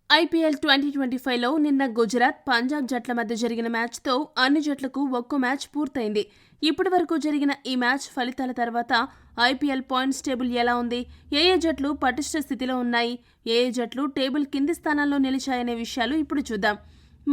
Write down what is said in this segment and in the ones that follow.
IPL 2025లో నిన్న గుజరాత్, పంజాబ్ జట్ల మధ్య జరిగిన మ్యాచ్తో అన్ని జట్లకు ఒక్కో మ్యాచ్ పూర్తయింది. ఇప్పటి వరకు జరిగిన ఈ మ్యాచ్ ఫలితాల తర్వాత ఐపీఎల్ పాయింట్స్ టేబుల్ ఎలా ఉంది, ఏ జట్లు పటిష్ట స్థితిలో ఉన్నాయి, ఏ జట్లు టేబుల్ కింది స్థానాల్లో నిలిచాయనే విషయాలు ఇప్పుడు చూద్దాం.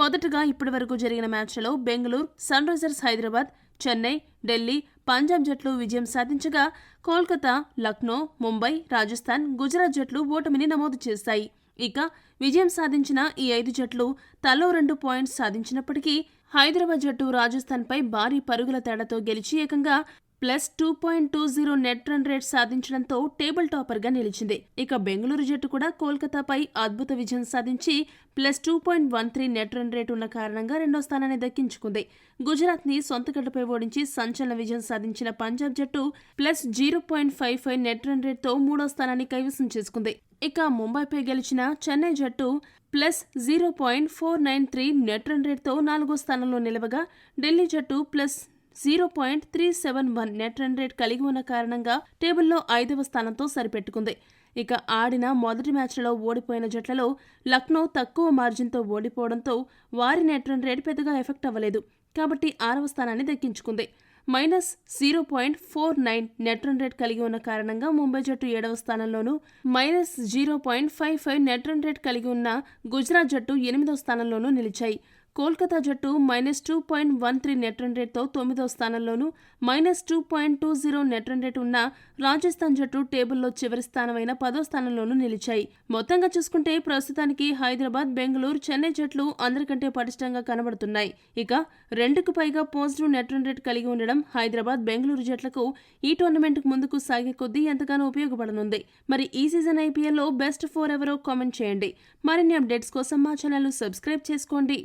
మొదటగా ఇప్పటి వరకు జరిగిన మ్యాచ్లలో బెంగళూరు, సన్ రైజర్స్ హైదరాబాద్, చెన్నై, ఢిల్లీ, పంజాబ్ జట్లు విజయం సాధించగా కోల్కతా, లక్నో, ముంబై, రాజస్థాన్, గుజరాత్ జట్లు ఓటమిని నమోదు చేశాయి. ఇక విజయం సాధించిన ఈ 5 జట్లు తలో 2 పాయింట్స్ సాధించినప్పటికీ హైదరాబాద్ జట్టు రాజస్థాన్పై భారీ పరుగుల తేడాతో గెలిచి ఏకంగా +2.20 నెట్ రన్ రేట్ సాధించడంతో టేబుల్ టాపర్గా నిలిచింది. ఇక బెంగళూరు జట్టు కూడా కోల్కతాపై అద్భుత విజయం సాధించి +2.13 నెట్ రన్ రేట్ ఉన్న కారణంగా రెండో స్థానాన్ని దక్కించుకుంది. గుజరాత్ని సొంత గడ్డపై ఓడించి సంచలన విజయం సాధించిన పంజాబ్ జట్టు +0.55 నెట్ రన్ రేట్తో మూడో స్థానాన్ని కైవసం చేసుకుంది. ఇక ముంబైపై గెలిచిన చెన్నై జట్టు +0.493 నెట్ రన్ రేట్తో నాలుగో స్థానంలో నిలవగా ఢిల్లీ జట్టు +0.371 నెట్ రన్ రేట్ కలిగి ఉన్న కారణంగా టేబుల్లో 5వ స్థానంతో సరిపెట్టుకుంది. ఇక ఆడిన మొదటి మ్యాచ్లలో ఓడిపోయిన జట్లలో లక్నో తక్కువ మార్జిన్తో ఓడిపోవడంతో వారి నెట్ రన్ రేట్ పెద్దగా ఎఫెక్ట్ అవ్వలేదు కాబట్టి 6వ స్థానాన్ని దక్కించుకుంది. -0.49 నెట్ రన్ రేట్ కలిగి ఉన్న కారణంగా ముంబై జట్టు 7వ స్థానంలోనూ, -0.55 నెట్ రన్ రేట్ కలిగి ఉన్న గుజరాత్ జట్టు 8వ స్థానంలోనూ నిలిచాయి. కోల్కతా జట్టు -2.13 నెట్ రన్ రేట్తో 9వ స్థానంలోనూ, -2.20 నెట్ రన్ రేట్ ఉన్న రాజస్థాన్ జట్టు టేబుల్లో చివరి స్థానమైన 10వ స్థానంలోనూ నిలిచాయి. మొత్తంగా చూసుకుంటే ప్రస్తుతానికి హైదరాబాద్, బెంగళూరు, చెన్నై జట్లు అందరికంటే పటిష్టంగా కనబడుతున్నాయి. ఇక 2కు పైగా పాజిటివ్ నెట్ రన్ రేట్ కలిగి ఉండడం హైదరాబాద్, బెంగళూరు జట్లకు ఈ టోర్నమెంట్కు ముందుకు సాగే కొద్దీ ఎంతగానో ఉపయోగపడనుంది. మరి ఈ సీజన్ ఐపీఎల్లో బెస్ట్ 4 ఎవరో కామెంట్ చేయండి. మరిన్ని అప్డేట్స్ కోసం మా ఛానల్ను సబ్స్క్రైబ్ చేసుకోండి.